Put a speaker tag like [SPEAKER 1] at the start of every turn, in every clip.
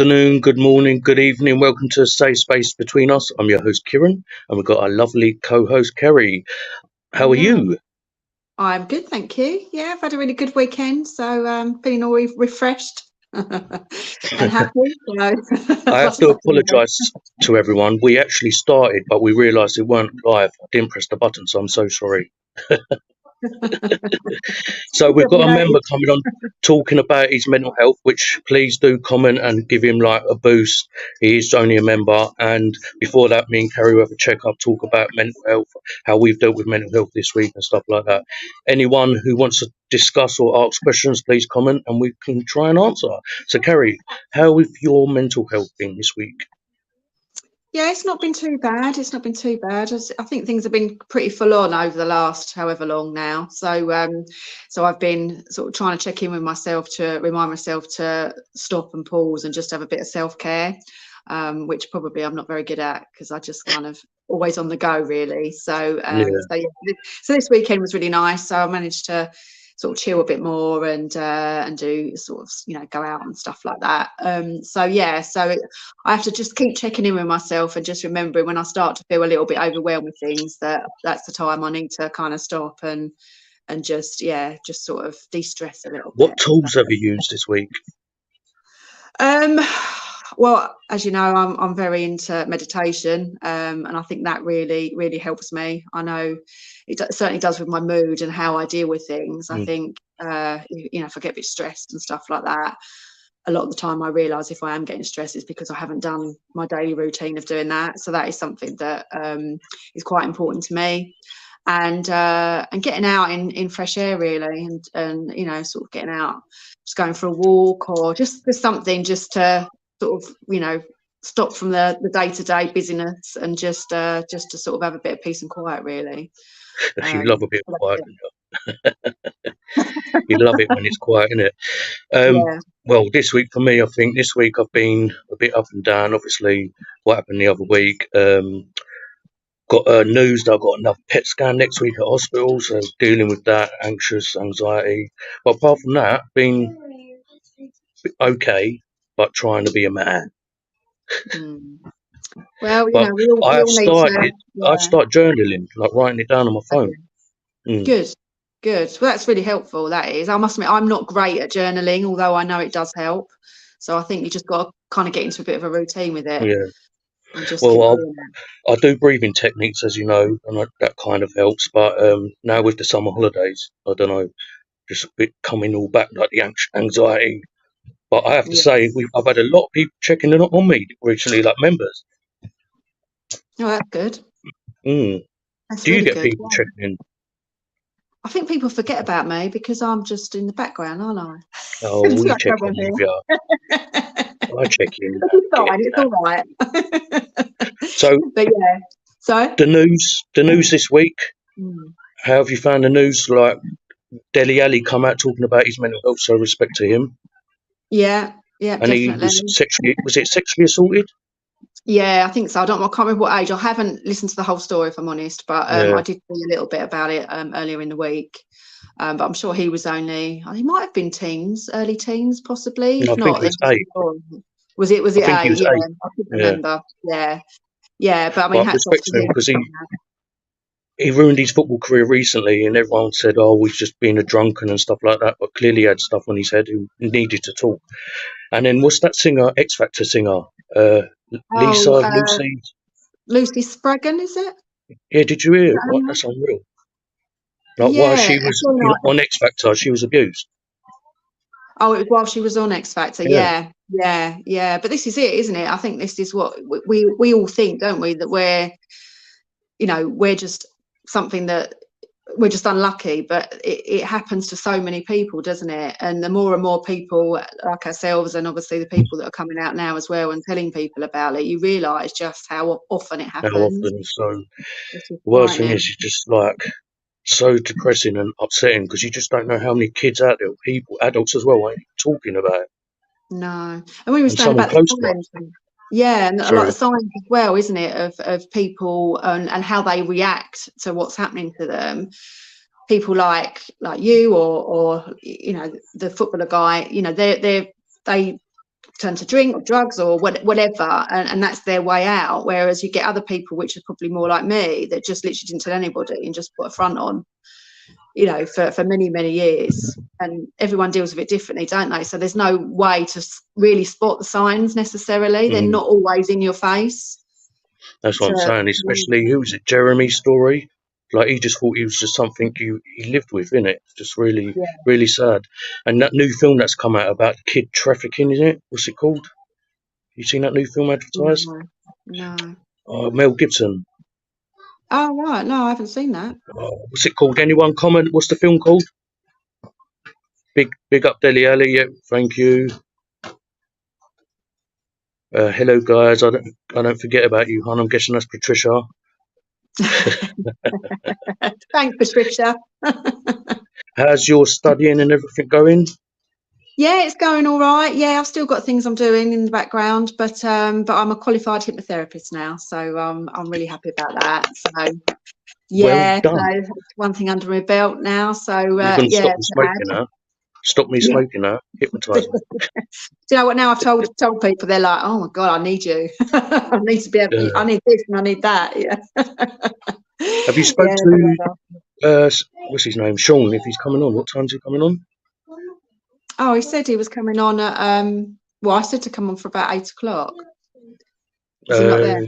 [SPEAKER 1] afternoon, good morning, good evening. Welcome to a safe space between us. I'm your host, Kieran, and we've got our lovely co-host, Kari. How are you?
[SPEAKER 2] I'm good, thank you. Yeah, I've had a really good weekend, so feeling all refreshed and happy. So
[SPEAKER 1] I have
[SPEAKER 2] what's
[SPEAKER 1] to
[SPEAKER 2] happening there?
[SPEAKER 1] apologise to everyone. We actually started, but we realised it weren't live. I didn't press the button, so I'm so sorry. So we've
[SPEAKER 2] Have you
[SPEAKER 1] got a member
[SPEAKER 2] noticed?
[SPEAKER 1] coming on talking about his mental health, which please do comment and give him like a boost. He is only a member. And before that, me and Kari will have a check up, talk about mental health, how we've dealt with mental health this week and stuff like that. Anyone who wants to discuss or ask questions, please comment and we can try and answer. So Kari, how have your mental health been this week?
[SPEAKER 2] Yeah, it's not been too bad. It's not been too bad. I think things have been pretty full on over the last however long now. So I've been sort of trying to check in with myself to remind myself to stop and pause and just have a bit of self-care, which probably I'm not very good at because I just kind of always on the go really.
[SPEAKER 1] Yeah,
[SPEAKER 2] So this weekend was really nice. So I managed to sort of chill a bit more and do sort of go out and stuff like that. I have to just keep checking in with myself and just remembering when I start to feel a little bit overwhelmed with things that's the time I need to kind of stop and just sort of de-stress a little
[SPEAKER 1] what
[SPEAKER 2] bit.
[SPEAKER 1] tools have you used this week?
[SPEAKER 2] Um, well, as you know, I'm very into meditation, and I think that really helps me. I know it certainly does with my mood and how I deal with things. I
[SPEAKER 1] Mm.
[SPEAKER 2] think if I get a bit stressed and stuff like that, a lot of the time I realise if I am getting stressed, it's because I haven't done my daily routine of doing that. So that is something that is quite important to me. And getting out in fresh air really, and sort of getting out, just going for a walk or just for something just to sort of stop from the day-to-day busyness and just to sort of have a bit of peace and quiet really.
[SPEAKER 1] You love a bit
[SPEAKER 2] So
[SPEAKER 1] of quiet. You love it when it's quiet, innit?
[SPEAKER 2] yeah.
[SPEAKER 1] Well, this week for me, I think this week I've been a bit up and down. Obviously, what happened the other week. Got news that I've got another PET scan next week at hospital, so dealing with that, anxious, anxiety. But apart from that, been okay, but trying to be a man.
[SPEAKER 2] Mm. Well,
[SPEAKER 1] But
[SPEAKER 2] we all need to.
[SPEAKER 1] I've
[SPEAKER 2] Yeah.
[SPEAKER 1] started journaling, like writing it down on my phone. Mm.
[SPEAKER 2] Good, good. Well, that's really helpful. That is. I must admit, I'm not great at journaling, although I know it does help. So I think you just got to kind of get into a bit of a routine with it
[SPEAKER 1] Yeah.
[SPEAKER 2] and just keep
[SPEAKER 1] Well,
[SPEAKER 2] doing it.
[SPEAKER 1] I do breathing techniques, as you know, and that kind of helps. But now with the summer holidays, I don't know, just a bit coming all back, like the anxiety. But I have to
[SPEAKER 2] Yeah.
[SPEAKER 1] say, I've had a lot of people checking in on me recently, like members.
[SPEAKER 2] Oh, that's good.
[SPEAKER 1] Mm.
[SPEAKER 2] That's
[SPEAKER 1] Do you
[SPEAKER 2] really
[SPEAKER 1] get
[SPEAKER 2] good.
[SPEAKER 1] people
[SPEAKER 2] Yeah.
[SPEAKER 1] checking in?
[SPEAKER 2] I think people forget about me because I'm just in the background, aren't I?
[SPEAKER 1] Oh,
[SPEAKER 2] It's
[SPEAKER 1] we
[SPEAKER 2] like
[SPEAKER 1] check
[SPEAKER 2] I'm
[SPEAKER 1] in with
[SPEAKER 2] here.
[SPEAKER 1] you. I check in
[SPEAKER 2] But
[SPEAKER 1] now.
[SPEAKER 2] it's
[SPEAKER 1] Get
[SPEAKER 2] fine.
[SPEAKER 1] in
[SPEAKER 2] It's
[SPEAKER 1] now.
[SPEAKER 2] all right.
[SPEAKER 1] So
[SPEAKER 2] But yeah. So.
[SPEAKER 1] the news this week.
[SPEAKER 2] Mm.
[SPEAKER 1] How have you found the news? Like Deli Ali come out talking about his mental health, so respect to him.
[SPEAKER 2] Yeah. Yeah.
[SPEAKER 1] And he
[SPEAKER 2] Definitely.
[SPEAKER 1] was it sexually assaulted?
[SPEAKER 2] Yeah, I think so. I can't remember what age. I haven't listened to the whole story, if I'm honest, but
[SPEAKER 1] Yeah,
[SPEAKER 2] I did see a little bit about it earlier in the week. But I'm sure he was he might have been teens, early teens, possibly.
[SPEAKER 1] I
[SPEAKER 2] If
[SPEAKER 1] think
[SPEAKER 2] not,
[SPEAKER 1] he
[SPEAKER 2] then
[SPEAKER 1] was
[SPEAKER 2] just
[SPEAKER 1] 8.
[SPEAKER 2] before. Was it? Was
[SPEAKER 1] I
[SPEAKER 2] it
[SPEAKER 1] think he
[SPEAKER 2] eight?
[SPEAKER 1] was
[SPEAKER 2] Yeah,
[SPEAKER 1] 8.
[SPEAKER 2] I could
[SPEAKER 1] Yeah,
[SPEAKER 2] remember. Yeah, yeah. But I mean,
[SPEAKER 1] but
[SPEAKER 2] hats off
[SPEAKER 1] respect
[SPEAKER 2] to
[SPEAKER 1] to him
[SPEAKER 2] him.
[SPEAKER 1] because he ruined his football career recently, and everyone said, "Oh, he's just being a drunken and stuff like that." But clearly, he had stuff on his head. He needed to talk. And then what's that singer, X Factor singer, uh,
[SPEAKER 2] Oh,
[SPEAKER 1] Lucy?
[SPEAKER 2] Lucy Spraggan, is it?
[SPEAKER 1] Yeah, did you hear? What?
[SPEAKER 2] Um,
[SPEAKER 1] That's unreal. Like while
[SPEAKER 2] yeah,
[SPEAKER 1] she
[SPEAKER 2] I
[SPEAKER 1] was
[SPEAKER 2] saw
[SPEAKER 1] on X Factor, she was abused.
[SPEAKER 2] Oh, it was while she was on X Factor.
[SPEAKER 1] Yeah,
[SPEAKER 2] Yeah, yeah, yeah. But this is it, isn't it? I think this is what we all think, don't we? That we're just something that we're just unlucky, but it happens to so many people, doesn't it? And the more and more people like ourselves, and obviously the people that are coming out now as well and telling people about it, you realise just how often it
[SPEAKER 1] how
[SPEAKER 2] happens.
[SPEAKER 1] often? So
[SPEAKER 2] Which is
[SPEAKER 1] the worst thing is,
[SPEAKER 2] frightening.
[SPEAKER 1] it's just like so depressing and upsetting because you just don't know how many kids out there, people, adults as well, ain't talking about it.
[SPEAKER 2] No, and we were
[SPEAKER 1] And
[SPEAKER 2] saying
[SPEAKER 1] someone
[SPEAKER 2] about the
[SPEAKER 1] close to
[SPEAKER 2] signs.
[SPEAKER 1] us.
[SPEAKER 2] Yeah, and a lot of
[SPEAKER 1] Sorry.
[SPEAKER 2] signs as well, isn't it, of people and how they react to what's happening to them. People like you or the footballer guy, they turn to drink or drugs or whatever, and that's their way out. Whereas you get other people, which are probably more like me, that just literally didn't tell anybody and just put a front on, you know, for many years. And everyone deals with it differently, don't they? So there's no way to really spot the signs necessarily. They're not always in your face.
[SPEAKER 1] That's what I'm saying. Especially, who was it? Jeremy's story. Like, he just thought he was just something he lived with, innit? Just really, really sad. And that new film that's come out about kid trafficking, isn't it? What's it called? You seen that new film advertised?
[SPEAKER 2] No.
[SPEAKER 1] Oh, Mel Gibson.
[SPEAKER 2] Oh, right. No, I haven't seen that.
[SPEAKER 1] Oh, what's it called? Anyone comment? What's the film called? Big up Deli Ali. Yeah, thank you. Hello, guys. I don't forget about you, hon. I'm guessing that's Patricia.
[SPEAKER 2] Thanks, Patricia.
[SPEAKER 1] How's your studying and everything going?
[SPEAKER 2] Yeah, it's going all right. Yeah, I've still got things I'm doing in the background, but I'm a qualified hypnotherapist now, so I'm really happy about that. So yeah,
[SPEAKER 1] Well done.
[SPEAKER 2] so one thing under my belt now. So
[SPEAKER 1] You're going to
[SPEAKER 2] yeah,
[SPEAKER 1] stop me smoking now. Stop me smoking now. Hypnotise me.
[SPEAKER 2] Do you know what? Now I've told people, they're like, "Oh my god, I need you. I need to be able. I need this and I need that." Yeah.
[SPEAKER 1] Have you spoke to what's his name, Sean? If he's coming on, what time's he coming on?
[SPEAKER 2] Oh, he said he was coming on at well, I said to come on for about 8 o'clock. Is he not there?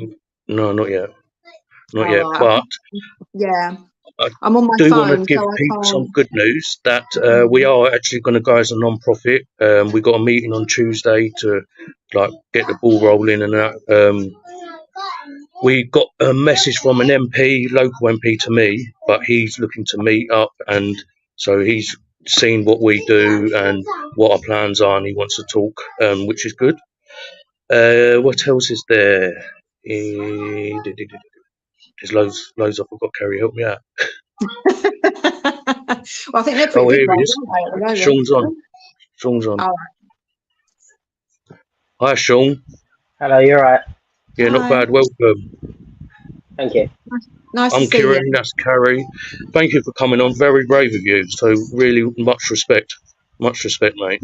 [SPEAKER 1] No, not yet. Not yet.
[SPEAKER 2] Right.
[SPEAKER 1] But
[SPEAKER 2] yeah, I'm on my
[SPEAKER 1] do
[SPEAKER 2] phone.
[SPEAKER 1] Want to give people some good news that we are actually going to go as a non-profit. We got a meeting on Tuesday to get the ball rolling and that. We got a message from an MP, local MP to me, but he's looking to meet up, and so he's seen what we do and what our plans are, and he wants to talk, which is good. What else is there? There's loads I forgot. Kari, help me out.
[SPEAKER 2] Well, I think they're pretty big ones,
[SPEAKER 1] aren't they? Sean's on.
[SPEAKER 2] Oh.
[SPEAKER 1] Hi, Sean.
[SPEAKER 3] Hello, you're right.
[SPEAKER 1] Yeah,
[SPEAKER 2] Hi.
[SPEAKER 1] not bad. Welcome.
[SPEAKER 3] Thank you.
[SPEAKER 2] Nice
[SPEAKER 1] I'm
[SPEAKER 2] to see
[SPEAKER 1] Kieran,
[SPEAKER 2] you.
[SPEAKER 1] that's Kari. Thank you for coming on. Very brave of you. So really much respect. Much respect, mate.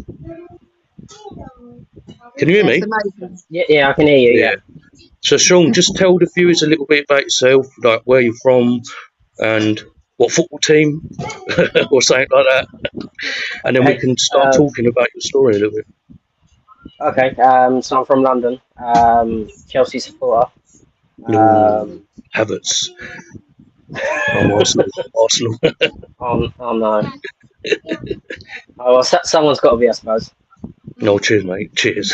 [SPEAKER 1] Can you hear me?
[SPEAKER 3] Yeah, I can hear you. Yeah.
[SPEAKER 1] So, Sean, just tell the viewers a little bit about yourself, like where you're from and what football team or something like that. And then we can start talking about your story a little bit.
[SPEAKER 3] Okay, so I'm from London, Chelsea supporter.
[SPEAKER 1] Havertz. I'm Arsenal.
[SPEAKER 3] Oh no. Oh, well, someone's got to be, I suppose.
[SPEAKER 1] No, cheers, mate. Cheers.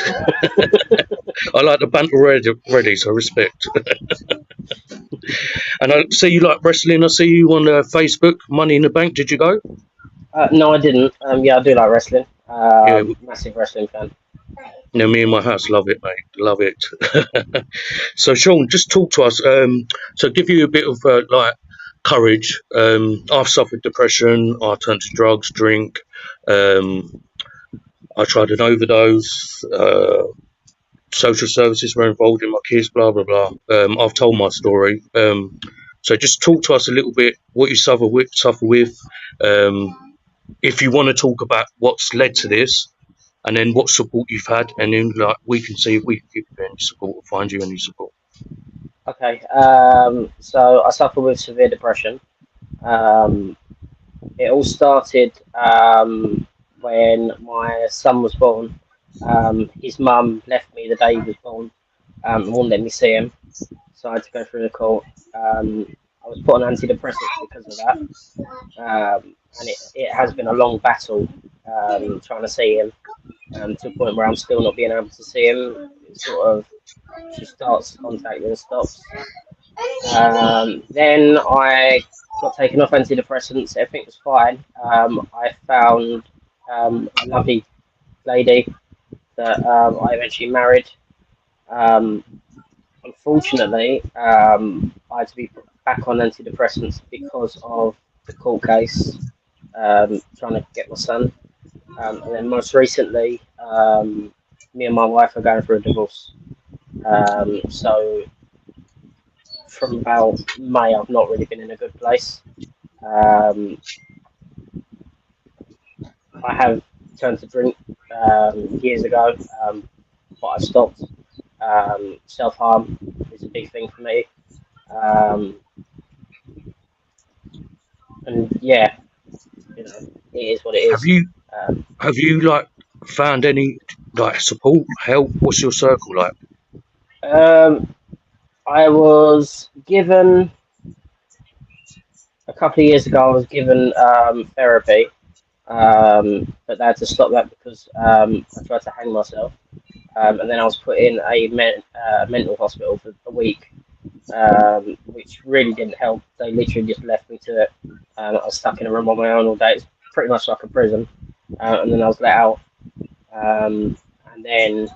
[SPEAKER 1] I like the banter ready, so respect. And I see you like wrestling. I see you on Facebook, Money in the Bank. Did you go?
[SPEAKER 3] No, I didn't. Yeah, I do like wrestling. Massive wrestling fan.
[SPEAKER 1] No, me and my house love it, mate. Love it. So, Sean, just talk to us. So, give you a bit of courage. I've suffered depression. I turned to drugs, drink. I tried an overdose. Social services were involved in my kids. Blah blah blah. I've told my story. So, just talk to us a little bit what you suffer with. If you want to talk about what's led to this. And then what support you've had, and then we can see if we can give you any support or find you any support.
[SPEAKER 3] Okay, so I suffer with severe depression. It all started when my son was born. His mum left me the day he was born and wouldn't let me see him, so I had to go through the court. I was put on antidepressants because of that, and it has been a long battle trying to see him. To the point where I'm still not being able to see him. She starts contacting and stops. Then I got taken off antidepressants. Everything was fine. I found a lovely lady that I eventually married. Unfortunately, I had to be put back on antidepressants because of the court case, trying to get my son. And then most recently, me and my wife are going through a divorce. So from about May, I've not really been in a good place. I have turned to drink years ago. but I stopped. Self-harm is a big thing for me. Um, and yeah, it is what it
[SPEAKER 1] Have
[SPEAKER 3] is.
[SPEAKER 1] you
[SPEAKER 3] Um,
[SPEAKER 1] have you like found any like support, help? What's your circle like?
[SPEAKER 3] um, I was given a couple of years ago. I was given therapy, but they had to stop that because I tried to hang myself, and then I was put in a mental hospital for a week, which really didn't help. They literally just left me to it. I was stuck in a room on my own all day. It's pretty much like a prison, and then I was let out, and then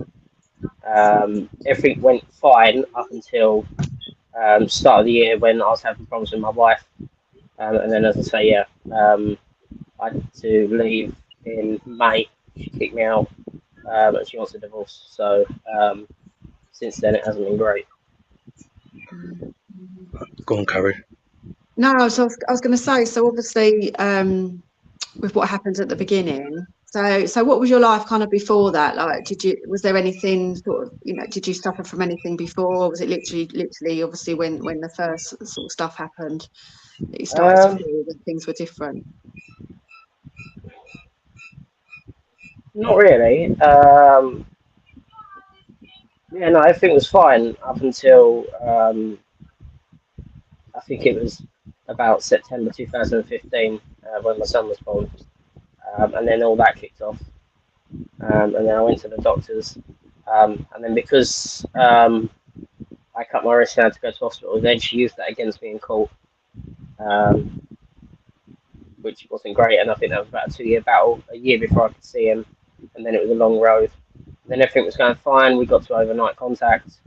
[SPEAKER 3] everything went fine up until start of the year when I was having problems with my wife. And then, as I say, I had to leave in May. She kicked me out, and she wants a divorce. So since then, it hasn't been great.
[SPEAKER 1] Go on, Kari.
[SPEAKER 2] No, I was going to say, so obviously, with what happened at the beginning, so what was your life kind of before that? Like, was there anything sort of, did you suffer from anything before? Or was it literally, obviously, when the first sort of stuff happened, that you started to
[SPEAKER 3] Um,
[SPEAKER 2] feel that things were different?
[SPEAKER 3] Not really. Yeah, no, everything was fine up until I think it was about September 2015 when my son was born, and then all that kicked off. And then I went to the doctors, and then because I cut my wrist and had to go to hospital, then she used that against me in court, um, which wasn't great. And I think that was about a 2-year battle, a year before I could see him, and then it was a long road. Then everything was going fine. We got to overnight contact,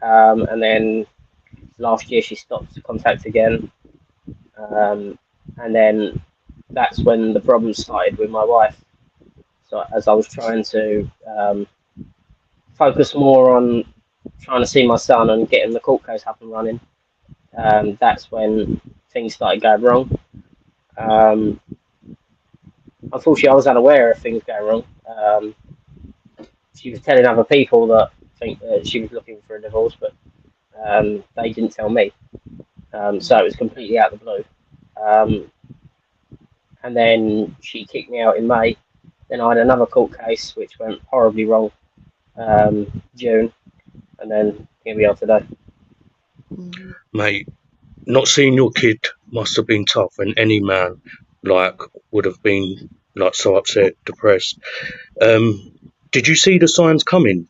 [SPEAKER 3] and then last year she stopped contact again, and then that's when the problems started with my wife. So as I was trying to focus more on trying to see my son and getting the court case up and running, that's when things started going wrong. Um, Unfortunately, I was unaware of things going wrong. She was telling other people that think that she was looking for a divorce, but they didn't tell me. So it was completely out of the blue. Um, and then she kicked me out in May. Then I had another court case which went horribly wrong, June, and then here we are today.
[SPEAKER 1] Mate, not seeing your kid must have been tough, and any man like would have been like so upset, depressed. Did you see the signs coming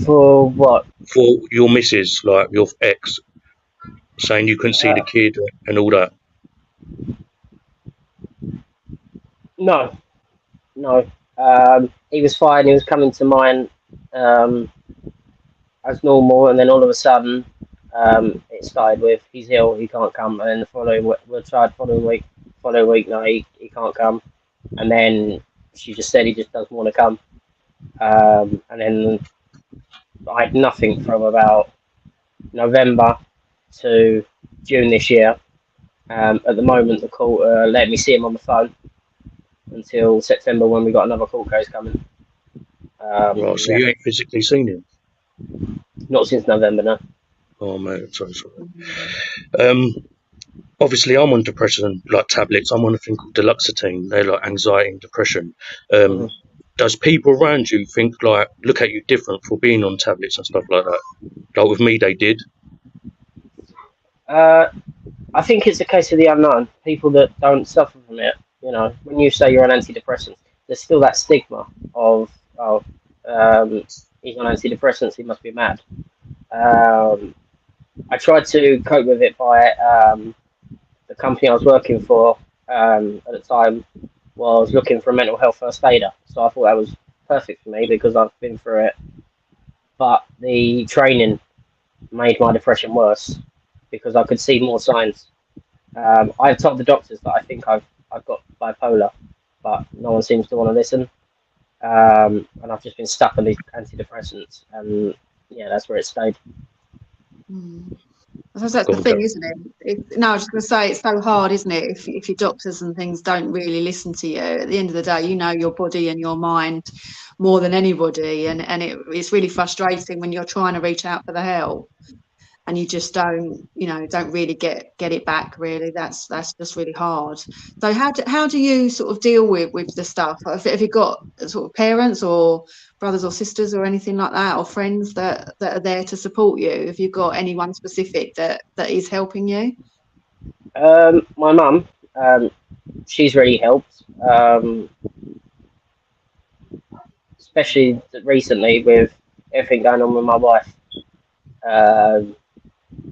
[SPEAKER 3] For what?
[SPEAKER 1] for your missus, like your ex, saying you couldn't see the
[SPEAKER 3] Uh,
[SPEAKER 1] kid and all that?
[SPEAKER 3] no, no. He was fine. He was coming to mine um, as normal, and then all of a sudden, it started with he's ill, he can't come, and then the following we'll try the following week, no, he can't come, and then she just said he just doesn't want to come, and then I had nothing from about November to June this year. At the moment, the court let me see him on the phone until September when we got another court case coming.
[SPEAKER 1] Right, so
[SPEAKER 3] Yeah,
[SPEAKER 1] you ain't physically seen him.
[SPEAKER 3] not since November, no.
[SPEAKER 1] Oh mate, I'm so sorry. Obviously I'm on depression like tablets. I'm on a thing called Deluxetine. They're like anxiety and depression.
[SPEAKER 3] Mhm.
[SPEAKER 1] Does people around you think like look at you different for being on tablets and stuff like that? Like with me, they did.
[SPEAKER 3] Uh, I think it's a case of the unknown. People that don't suffer from it, when you say you're on antidepressants, there's still that stigma of, oh, he's on antidepressants, he must be mad. I tried to cope with it by the company I was working for at the time was looking for a mental health first aider. So I thought that was perfect for me because I've been through it. But the training made my depression worse because I could see more signs. I've told the doctors that I think I've got bipolar, but no one seems to want to listen. And I've just been stuck on these antidepressants, and yeah, that's where it stayed.
[SPEAKER 2] I suppose that's
[SPEAKER 1] Go
[SPEAKER 2] the
[SPEAKER 1] on,
[SPEAKER 2] thing,
[SPEAKER 1] Karen.
[SPEAKER 2] isn't it? No, I was just going to say it's so hard, isn't it? If your doctors and things don't really listen to you, at the end of the day, you know your body and your mind more than anybody, and it's really frustrating when you're trying to reach out for the help and you just don't really get it back. Really, that's just really hard. So how do you sort of deal with the stuff? Have you got sort of parents or brothers or sisters or anything like that, or friends that are there to support you? Have you got anyone specific that is helping you?
[SPEAKER 3] My mum, she's really helped, especially recently with everything going on with my wife. Um,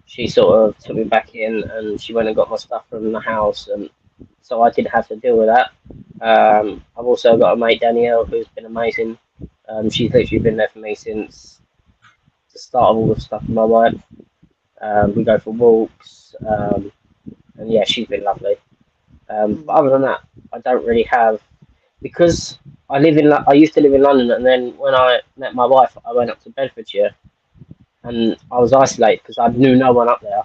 [SPEAKER 3] she sort of took me back in, and she went and got my stuff from the house, and so I didn't have to deal with that. I've also got a mate, Danielle, who's been amazing. She's literally been there for me since the start of all the stuff with my wife. We go for walks, and yeah, she's been lovely. But other than that, I don't really have, because I used to live in London, and then when I met my wife, I went up to Bedfordshire, and I was isolated because I knew no one up there.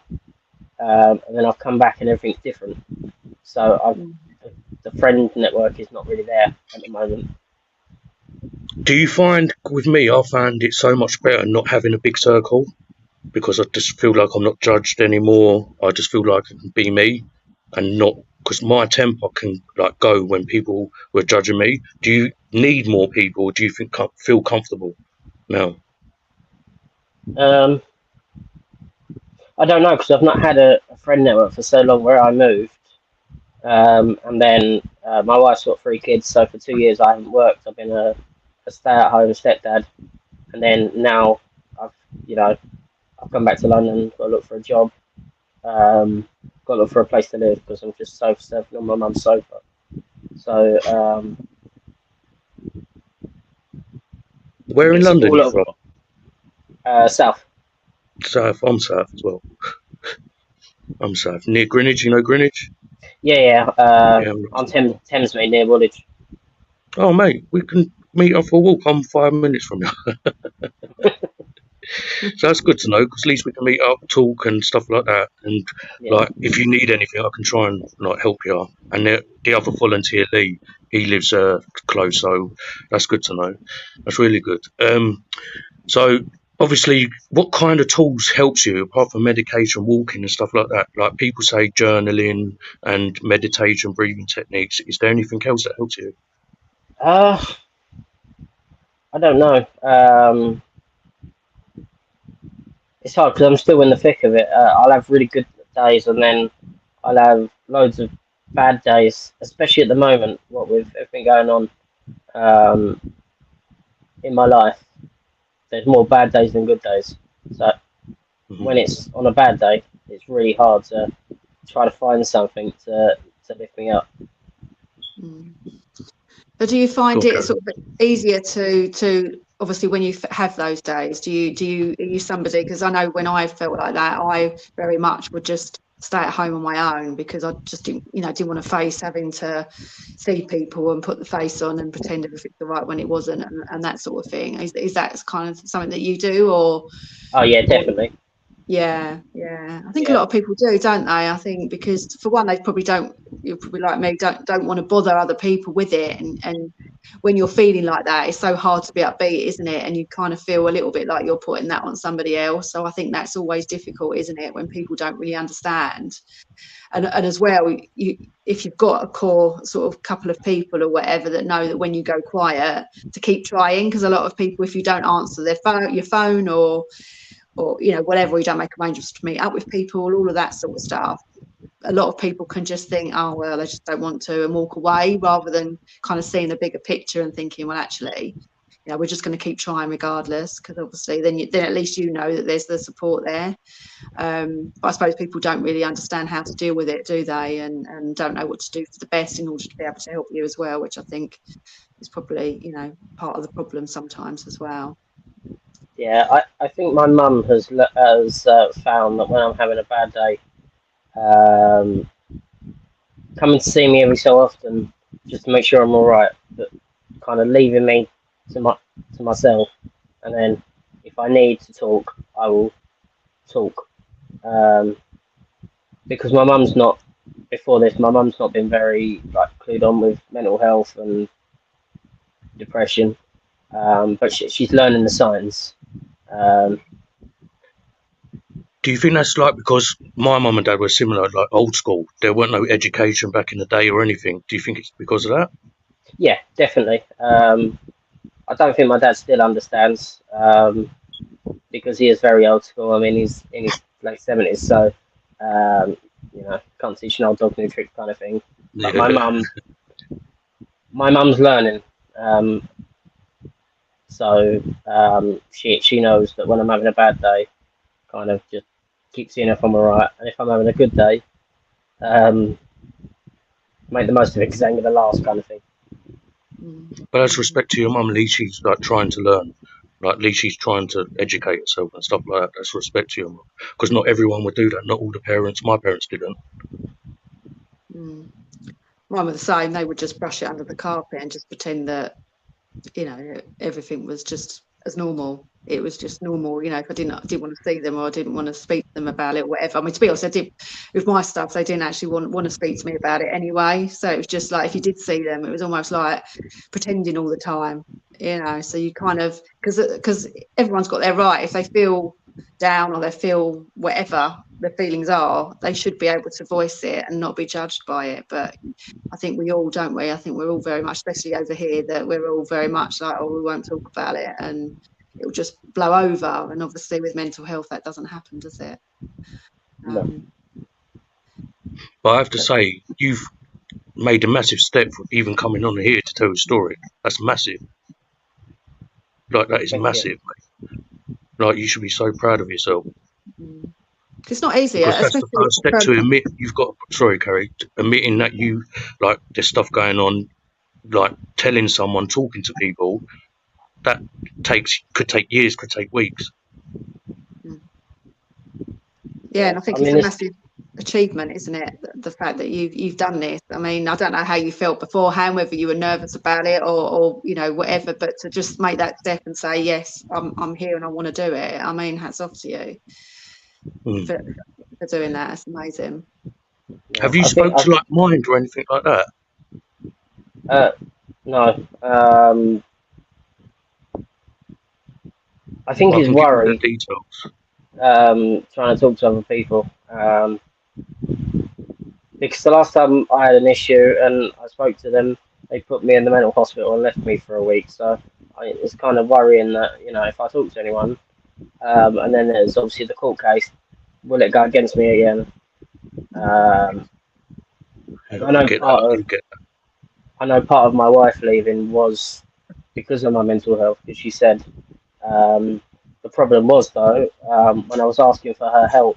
[SPEAKER 3] And then I've come back and everything's different. So the friend network is not really there at the moment.
[SPEAKER 1] Do you find, with me, I found it so much better not having a big circle, because I just feel like I'm not judged anymore. I just feel like I can be me and not, because my temper can like go when people were judging me. Do you need more people? Or do you feel comfortable now?
[SPEAKER 3] Um, I don't know, because I've not had a friend network for so long where I moved. And then my wife's got 3 kids, so for 2 years I haven't worked. I've been a stay-at-home stepdad, and then now I've you know I've come back to London, got to look for a job, got to look for a place to live because I'm just sofa surfing on my mum's sofa. So
[SPEAKER 1] Where in
[SPEAKER 3] it's
[SPEAKER 1] London are
[SPEAKER 3] all
[SPEAKER 1] you
[SPEAKER 3] of
[SPEAKER 1] from?
[SPEAKER 3] south.
[SPEAKER 1] South. I'm south as well. I'm south. Near Greenwich, you know Greenwich?
[SPEAKER 3] Yeah.
[SPEAKER 1] Yeah.
[SPEAKER 3] I'm Thamesmead near Woolwich.
[SPEAKER 1] Oh, mate, we can meet up for a walk. I'm 5 minutes from you. So that's good to know, because at least we can meet up, talk, and stuff like that. And
[SPEAKER 3] Yeah.
[SPEAKER 1] like, if you need anything, I can try and like help you. And the other volunteer, Lee, he lives close, so that's good to know. That's really good. So obviously, what kind of tools helps you apart from medication, walking, and stuff like that? Like people say, journaling and meditation, breathing techniques. Is there anything else that helps you?
[SPEAKER 3] Uh, I don't know. It's hard because I'm still in the thick of it. I'll have really good days, and then I'll have loads of bad days, especially at the moment, what with everything going on um, in my life. There's more bad days than good days. So when
[SPEAKER 1] Mhm.
[SPEAKER 3] it's on a bad day, it's really hard to try to find something to lift me up.
[SPEAKER 2] Mm. But do you find it
[SPEAKER 1] Okay.
[SPEAKER 2] sort of easier to obviously when you have those days? Are you somebody? Because I know when I felt like that, I very much would just stay at home on my own because I just didn't want to face having to see people and put the face on and pretend everything's all right when it wasn't, and that sort of thing. Is that kind of something that you do,
[SPEAKER 3] Oh yeah,
[SPEAKER 2] or
[SPEAKER 3] definitely.
[SPEAKER 2] yeah. I think a
[SPEAKER 3] Yeah,
[SPEAKER 2] lot of people do, don't they? I think because for one, they probably don't. You're probably like me, don't want to bother other people with it, and when you're feeling like that, it's so hard to be upbeat, isn't it? And you kind of feel a little bit like you're putting that on somebody else. So I think that's always difficult, isn't it, when people don't really understand? And as well, if you've got a core sort of couple of people or whatever that know that when you go quiet, to keep trying, because a lot of people, if you don't answer your phone or whatever, you don't make arrangements to meet up with people, all of that sort of stuff, a lot of people can just think, oh well, I just don't want to, and walk away, rather than kind of seeing the bigger picture and thinking, well, actually, we're just going to keep trying regardless, because obviously then at least you know that there's the support there. But I suppose people don't really understand how to deal with it, do they, and don't know what to do for the best in order to be able to help you as well, which I think is probably part of the problem sometimes as well.
[SPEAKER 3] yeah. I think my mum has found that when I'm having a bad day, um, coming to see me every so often just to make sure I'm all right, but kind of leaving me to myself, and then if I need to talk, I will talk. um, because my mum's not been very like clued on with mental health and depression, but she's learning the signs.
[SPEAKER 1] Do you think that's like because my mum and dad were similar, like old school? There weren't no education back in the day or anything. Do you think it's because of that?
[SPEAKER 3] Yeah, definitely. I don't think my dad still understands because he is very old school. I mean, he's in his late 70s, so can't teach an old dog new tricks kind of thing. But
[SPEAKER 1] Yeah.
[SPEAKER 3] my mum's learning, so she knows that when I'm having a bad day, kind of just keep seeing if I'm alright, and if I'm having a good day, make the most of it because it ain't gonna last, kind of thing.
[SPEAKER 1] But as respect to your mum, at least she's like trying to learn. Like at least she's trying to educate herself and stuff like that. That's respect to your mum. Because not everyone would do that. Not all the parents. My parents didn't.
[SPEAKER 2] Mine were the same. They would just brush it under the carpet and just pretend that, everything was just as normal. It was just normal. If I didn't want to see them or I didn't want to speak to them about it, or whatever. I mean, to be honest, I did with my stuff. They didn't actually want to speak to me about it anyway. So it was just like if you did see them, it was almost like pretending all the time. So you kind of because everyone's got their right. If they feel down or they feel whatever the feelings are, they should be able to voice it and not be judged by it. But I think we all, don't we? I think we're all very much, especially over here, that we're all very much like, oh, we won't talk about it and it'll just blow over. And obviously with mental health, that doesn't happen, does it?
[SPEAKER 3] No.
[SPEAKER 1] But I have to say, you've made a massive step for even coming on here to tell your story. That's massive. Like that is
[SPEAKER 3] Thank
[SPEAKER 1] massive, mate. Like you should be so proud of yourself.
[SPEAKER 2] It's not easy,
[SPEAKER 1] Because that's the
[SPEAKER 2] especially
[SPEAKER 1] first step to admit you've got. Sorry, Kari. Admitting that you like there's stuff going on, like telling someone, talking to people. That could take years, could take weeks.
[SPEAKER 2] Yeah, and I think it's a massive achievement, isn't it? The fact that you've done this. I mean, I don't know how you felt beforehand, whether you were nervous about it or whatever, but to just make that step and say, yes, I'm here and I want to do it. I mean, hats off to you for doing that. It's amazing.
[SPEAKER 1] Have you spoke to like Mind or anything like that?
[SPEAKER 3] No. I think he's worried. Trying to talk to other people. Because the last time I had an issue and I spoke to them, they put me in the mental hospital and left me for a week. So it's kind of worrying that, if I talk to anyone, and then there's obviously the court case, will it go against me again? I know part of my wife leaving was because of my mental health, because she said the problem was, though, when I was asking for her help,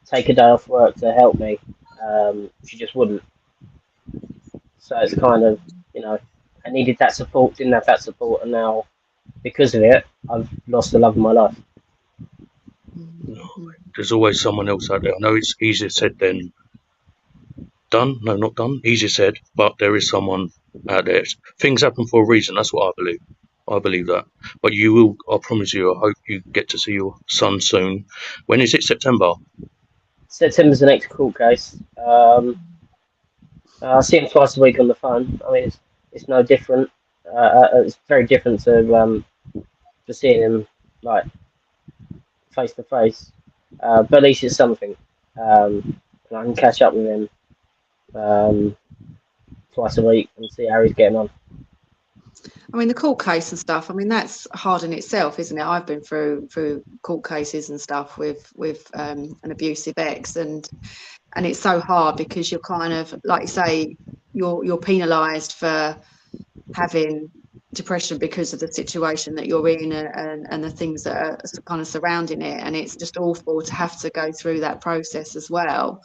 [SPEAKER 3] take a day off work to help me, she just wouldn't. So it's kind of, I needed that support, didn't have that support, and now, because of it, I've lost the love of my life.
[SPEAKER 1] There's always someone else out there. I know it's easier said than done. No, not done. Easier said, but there is someone out there. Things happen for a reason. That's what I believe. I believe that. But you will, I promise you, I hope you get to see your son soon. When is it? September?
[SPEAKER 3] September's the next court case. I see him twice a week on the phone. I mean, it's no different. It's very different to seeing him like face to face. But at least it's something. I can catch up with him twice a week and see how he's getting on.
[SPEAKER 2] I mean, the court case and stuff, I mean, that's hard in itself, isn't it? I've been through court cases and stuff with an abusive ex, and it's so hard because you're kind of, like you say, you're penalised for having depression because of the situation that you're in and the things that are kind of surrounding it, and it's just awful to have to go through that process as well.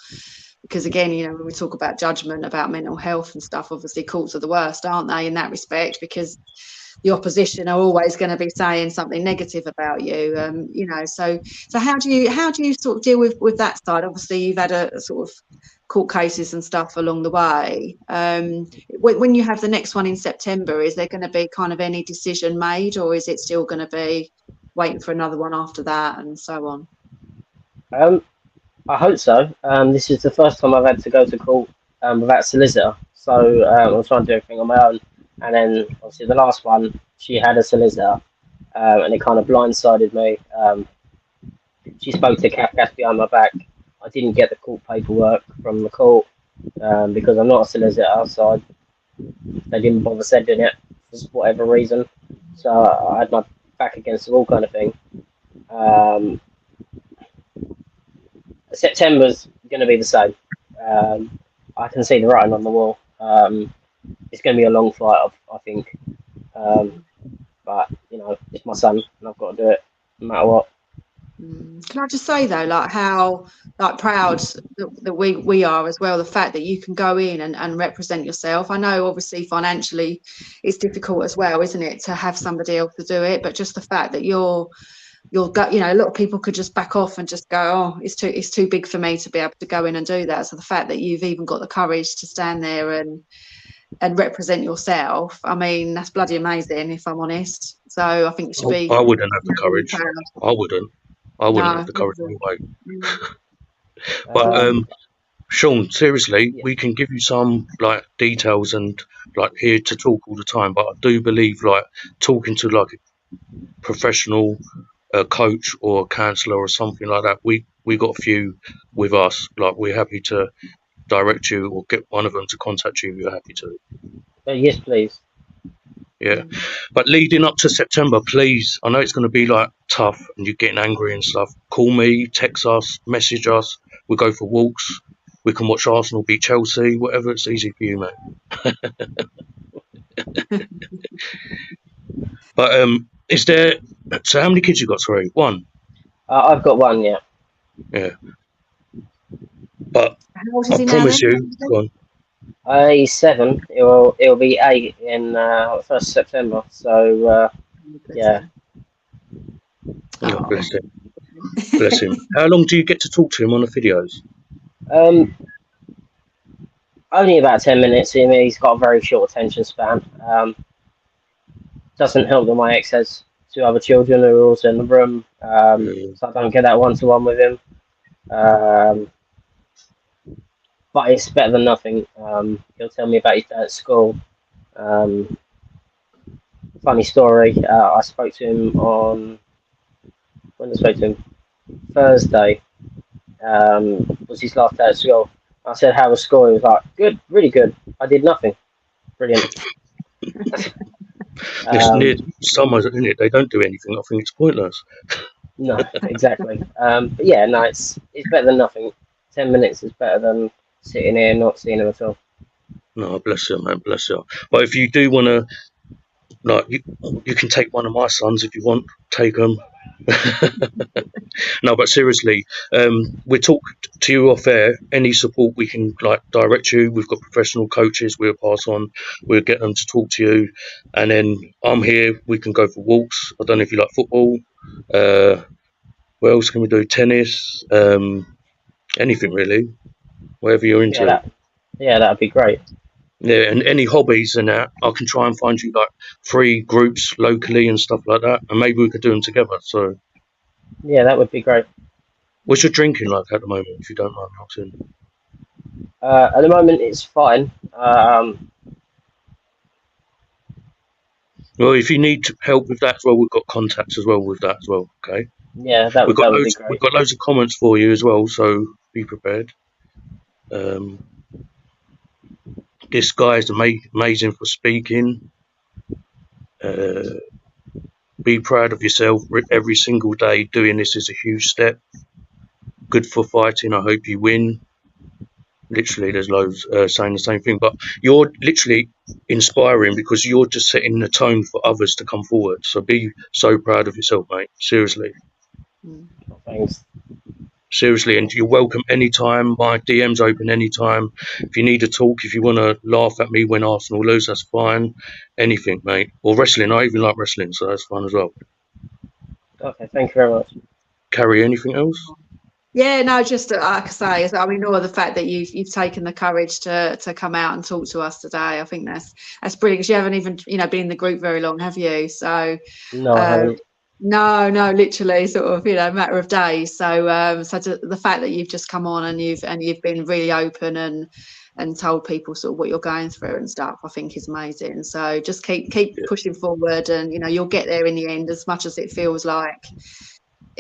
[SPEAKER 2] Because again, when we talk about judgment about mental health and stuff, obviously courts are the worst, aren't they, in that respect, because the opposition are always going to be saying something negative about you. So how do you sort of deal with that side? Obviously, you've had a sort of court cases and stuff along the way. When you have the next one in September, is there going to be kind of any decision made, or is it still going to be waiting for another one after that, and so on?
[SPEAKER 3] I hope so. This is the first time I've had to go to court without a solicitor, so I'm trying to do everything on my own. And then obviously the last one, she had a solicitor, and it kind of blindsided me. She spoke to Kafkas behind my back. I didn't get the court paperwork from the court because I'm not a solicitor, so they didn't bother sending it for whatever reason. So I had my back against the wall kind of thing. September's going to be the same. I can see the writing on the wall. It's going to be a long fight, I think. But, you know, it's my son and I've got to do it no matter what.
[SPEAKER 2] Can I just say though, like how proud that we are as well, the fact that you can go in and represent yourself. I know obviously financially it's difficult as well, isn't it, to have somebody else to do it, but just the fact that you'll go, you know, a lot of people could just back off and just go, oh, it's too big for me to be able to go in and do that. So the fact that you've even got the courage to stand there and represent yourself, I mean, that's bloody amazing, if I'm honest. So I think it should be.
[SPEAKER 1] I wouldn't have the courage. I wouldn't have the courage anyway. But Sean, seriously, we can give you some like details and like here to talk all the time, but I do believe like talking to like a professional coach or a counsellor or something like that, we got a few with us. Like we're happy to direct you or get one of them to contact you if you're happy to.
[SPEAKER 3] Yes, please.
[SPEAKER 1] Yeah, but leading up to September, please, I know it's going to be like tough and you're getting angry and stuff. Call me, text us, message us. We'll go for walks. We can watch Arsenal beat Chelsea, whatever. It's easy for you, mate. But is there? So how many kids you got? Sorry, one.
[SPEAKER 3] I've got one, yeah.
[SPEAKER 1] Yeah. But I promise you, go on.
[SPEAKER 3] He's 7. It'll be 8 in 1st September. So yeah.
[SPEAKER 1] Oh, bless him. Bless him. How long do you get to talk to him on the videos?
[SPEAKER 3] Only about 10 minutes. He's got a very short attention span. Doesn't help that my ex has 2 other children who are also in the room, so I don't get that one-to-one with him. But it's better than nothing. He'll tell me about his day at school. Funny story. I spoke to him Thursday. Was his last day at school. I said, how was school? He was like, good, really good. I did nothing. Brilliant.
[SPEAKER 1] It's near summer, isn't it? They don't do anything. I think it's pointless.
[SPEAKER 3] No, exactly. But yeah, no, it's better than nothing. 10 minutes is better than sitting here not seeing him at all.
[SPEAKER 1] No, bless you, man, bless you. But if you do want to, like, you can take one of my sons if you want. Take them. No, but seriously, we talk to you off air. Any support we can like direct you. We've got professional coaches. We'll pass on. We'll get them to talk to you, and then I'm here. We can go for walks. I don't know if you like football. What else can we do? Tennis. Anything really. Whatever you're into.
[SPEAKER 3] Yeah, that'd be great.
[SPEAKER 1] Yeah, and any hobbies and that, I can try and find you like 3 groups locally and stuff like that, and maybe we could do them together. So
[SPEAKER 3] yeah, that would be great.
[SPEAKER 1] What's your drinking like at the moment, if you don't mind asking?
[SPEAKER 3] At the moment, it's fine.
[SPEAKER 1] Well, if you need help with that as well, we've got contacts as well with that as well. Okay.
[SPEAKER 3] Yeah, that would be great.
[SPEAKER 1] We've got loads of comments for you as well, so be prepared. This guy is amazing for speaking. Be proud of yourself every single day. Doing this is a huge step. Good for fighting. I hope you win. Literally, there's loads saying the same thing, but you're literally inspiring because you're just setting the tone for others to come forward. So be so proud of yourself, mate. Seriously.
[SPEAKER 3] Thanks.
[SPEAKER 1] Seriously, and you're welcome anytime. My DM's open anytime. If you need to talk, if you want to laugh at me when Arsenal lose, that's fine. Anything, mate. Or wrestling. I even like wrestling, so that's fun as well.
[SPEAKER 3] Okay, thank you very much.
[SPEAKER 1] Kari, anything else?
[SPEAKER 2] Yeah, no, just like I say, I mean, all the fact that you've taken the courage to come out and talk to us today. I think that's brilliant because you haven't even been in the group very long, have you? So
[SPEAKER 3] no, I haven't.
[SPEAKER 2] No, literally, sort of, matter of days. So, the fact that you've just come on and you've been really open and told people sort of what you're going through and stuff, I think is amazing. So just keep pushing forward, and you'll get there in the end. As much as it feels like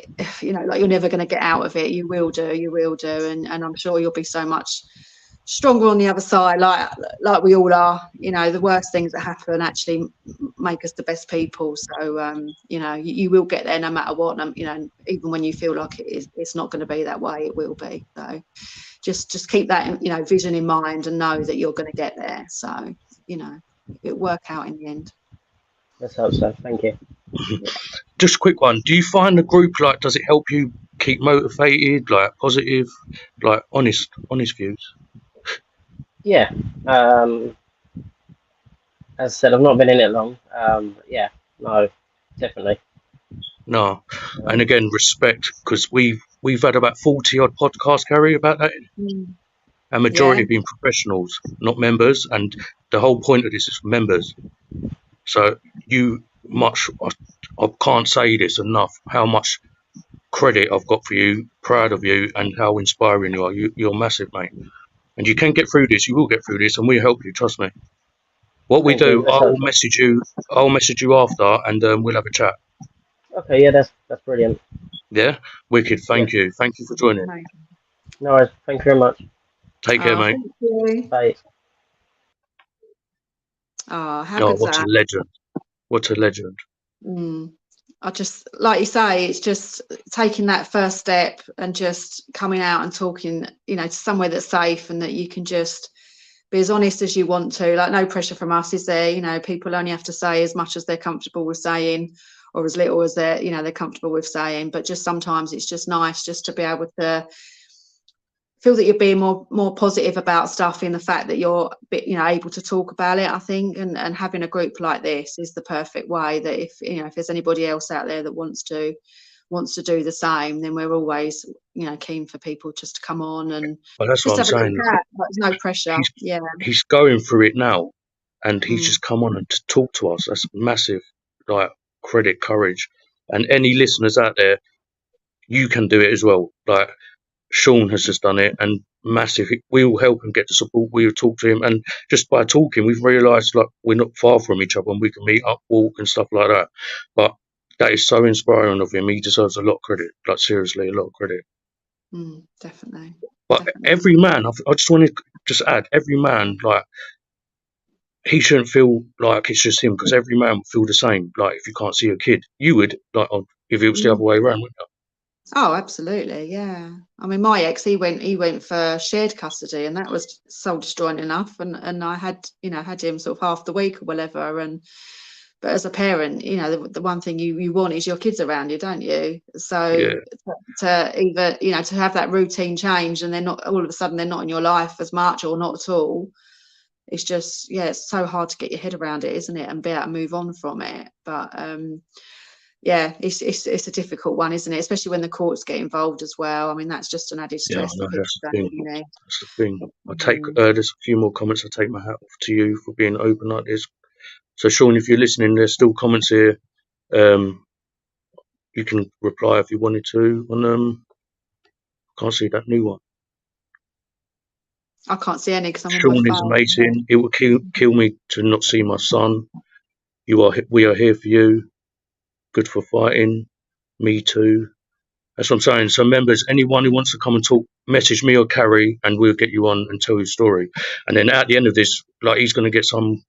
[SPEAKER 2] like you're never going to get out of it, you will do, and I'm sure you'll be so much stronger on the other side, like we all are. The worst things that happen actually make us the best people. So you will get there no matter what. And even when you feel like it's not going to be that way, it will be. So just keep that vision in mind and know that you're going to get there. So it'll work out in the end.
[SPEAKER 3] Let's hope so. Thank you.
[SPEAKER 1] Just a quick one. Do you find the group, like, does it help you keep motivated, like positive, like honest views?
[SPEAKER 3] Yeah. As I said, I've not been in it long. Yeah. No, definitely.
[SPEAKER 1] No. And again, respect, because we've had about 40 odd podcasts, Kari, about that. And majority being professionals, not members. And the whole point of this is members. So I can't say this enough, how much credit I've got for you, proud of you, and how inspiring you are. You're massive, mate. And you can get through this. You will get through this, and we'll help you. Trust me. What we do, I'll message you after, and we'll have a chat.
[SPEAKER 3] Okay, yeah, that's brilliant.
[SPEAKER 1] Yeah, wicked. Thank you for joining.
[SPEAKER 3] No worries. Thank you very much.
[SPEAKER 1] Take care, mate.
[SPEAKER 2] Thank you.
[SPEAKER 3] Bye.
[SPEAKER 2] Oh, how good's
[SPEAKER 1] what
[SPEAKER 2] that?
[SPEAKER 1] a legend! What a legend!
[SPEAKER 2] I just, like you say, it's just taking that first step and just coming out and talking, to somewhere that's safe and that you can just be as honest as you want to. Like, no pressure from us, is there? People only have to say as much as they're comfortable with saying, or as little as they're comfortable with saying. But just sometimes it's just nice just to be able to feel that you're being more positive about stuff, in the fact that you're able to talk about it, I think, and having a group like this is the perfect way. That if there's anybody else out there that wants to do the same, then we're always keen for people just to come on and
[SPEAKER 1] that's
[SPEAKER 2] just
[SPEAKER 1] what I'm
[SPEAKER 2] have a
[SPEAKER 1] saying.
[SPEAKER 2] chat. There's no pressure.
[SPEAKER 1] He's going through it now, and he's just come on and to talk to us. That's massive, like, credit, courage. And any listeners out there, you can do it as well. Like, Sean has just done it, and massive. We will help him get the support. We will talk to him, and just by talking, we've realised, like, we're not far from each other, and we can meet up, walk, and stuff like that. But that is so inspiring of him. He deserves a lot of credit. Like, seriously, a lot of credit.
[SPEAKER 2] Definitely.
[SPEAKER 1] But every man, I just want to just add, every man, like, he shouldn't feel like it's just him, because every man would feel the same. Like, if you can't see a kid, you would, like, if it was the other way around, wouldn't you?
[SPEAKER 2] Oh, absolutely, yeah. I mean, my ex, he went for shared custody, and that was soul destroying enough. And I had him sort of half the week or whatever. But as a parent, the one thing you want is your kids around you, don't you? So to either to have that routine change, and they're not, all of a sudden they're not in your life as much or not at all. It's just, it's so hard to get your head around it, isn't it? And be able to move on from it. But it's a difficult one, isn't it? Especially when the courts get involved as well. I mean, that's just an added stress.
[SPEAKER 1] That's the thing. There's a few more comments. I take my hat off to you for being open like this. So, Sean, if you're listening, there's still comments here. You can reply if you wanted to. And can't see that new one.
[SPEAKER 2] I can't see any because I'm
[SPEAKER 1] Sean
[SPEAKER 2] on my phone.
[SPEAKER 1] Is amazing. It would kill me to not see my son. We are here for you. Good for fighting. Me too. That's what I'm saying. So, members, anyone who wants to come and talk, message me or Kari, and we'll get you on and tell your story. And then at the end of this, like, he's going to get some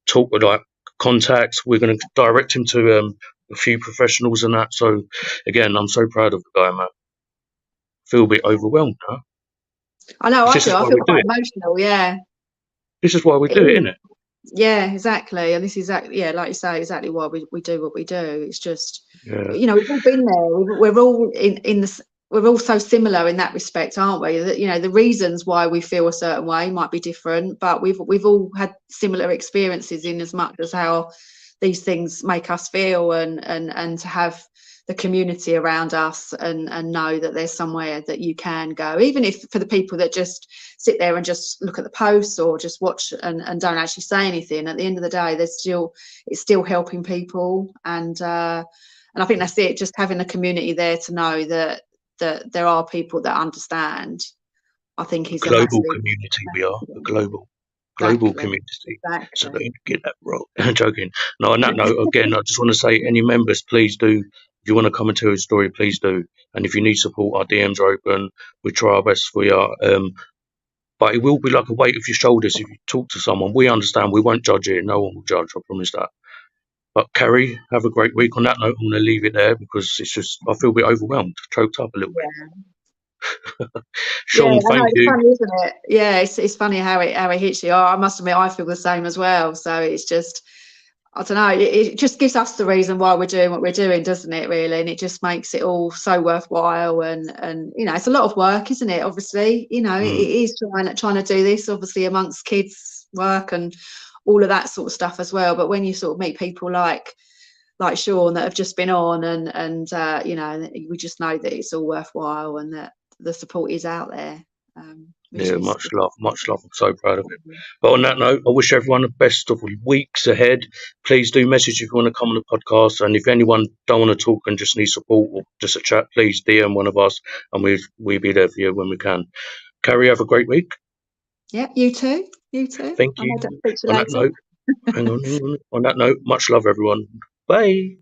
[SPEAKER 1] talk with, like, contacts. We're going to direct him to a few professionals and that. So, again, I'm so proud of the guy, man. Feel a bit overwhelmed, huh?
[SPEAKER 2] I know, I do. I feel quite emotional, yeah.
[SPEAKER 1] This is why we do it, isn't it?
[SPEAKER 2] Yeah, exactly. And this is exactly, like you say, exactly why we do what we do. It's just, we've all been there. We're all in this. We're all so similar in that respect, aren't we? That, the reasons why we feel a certain way might be different, but we've all had similar experiences, in as much as how these things make us feel, and to have the community around us and know that there's somewhere that you can go, even if for the people that just sit there and just look at the posts or just watch and don't actually say anything. At the end of the day, it's still helping people, and I think that's it. Just having a community there to know that there are people that understand. I think is a
[SPEAKER 1] Global
[SPEAKER 2] massive
[SPEAKER 1] community. We are a global
[SPEAKER 2] exactly.
[SPEAKER 1] community. So
[SPEAKER 2] Exactly.
[SPEAKER 1] don't get that wrong. I'm joking. No, on that note, again, I just want to say, any members, please do. If you want to come and tell your story, please do. And if you need support, our DMs are open. We try our best for you. But it will be like a weight off your shoulders if you talk to someone. We understand. We won't judge it. No one will judge. I promise that. But Kari, have a great week. On that note, I'm going to leave it there because it's just, I feel a bit overwhelmed, choked up a little bit. Sean,
[SPEAKER 2] I know,
[SPEAKER 1] thank
[SPEAKER 2] it's
[SPEAKER 1] you.
[SPEAKER 2] funny, isn't it? Yeah, it's funny how it hits you. I must admit, I feel the same as well. So it's just, I don't know, it just gives us the reason why we're doing what we're doing, doesn't it, really? And it just makes it all so worthwhile. And you know, it's a lot of work, isn't it? Obviously, you know, it is trying to do this, obviously, amongst kids' work and all of that sort of stuff as well. But when you sort of meet people like Sean that have just been on, and you know, we just know that it's all worthwhile and that the support is out there.
[SPEAKER 1] Yeah, much love, much love. I'm so proud of it. But on that note, I wish everyone the best of weeks ahead. Please do message if you want to come on the podcast. And if anyone don't want to talk and just need support or just a chat, please DM one of us and we'll be there for you when we can. Kari, have a great week.
[SPEAKER 2] Yeah, you too. You too.
[SPEAKER 1] Thank you. On that note, hang on. On that note, much love, everyone. Bye.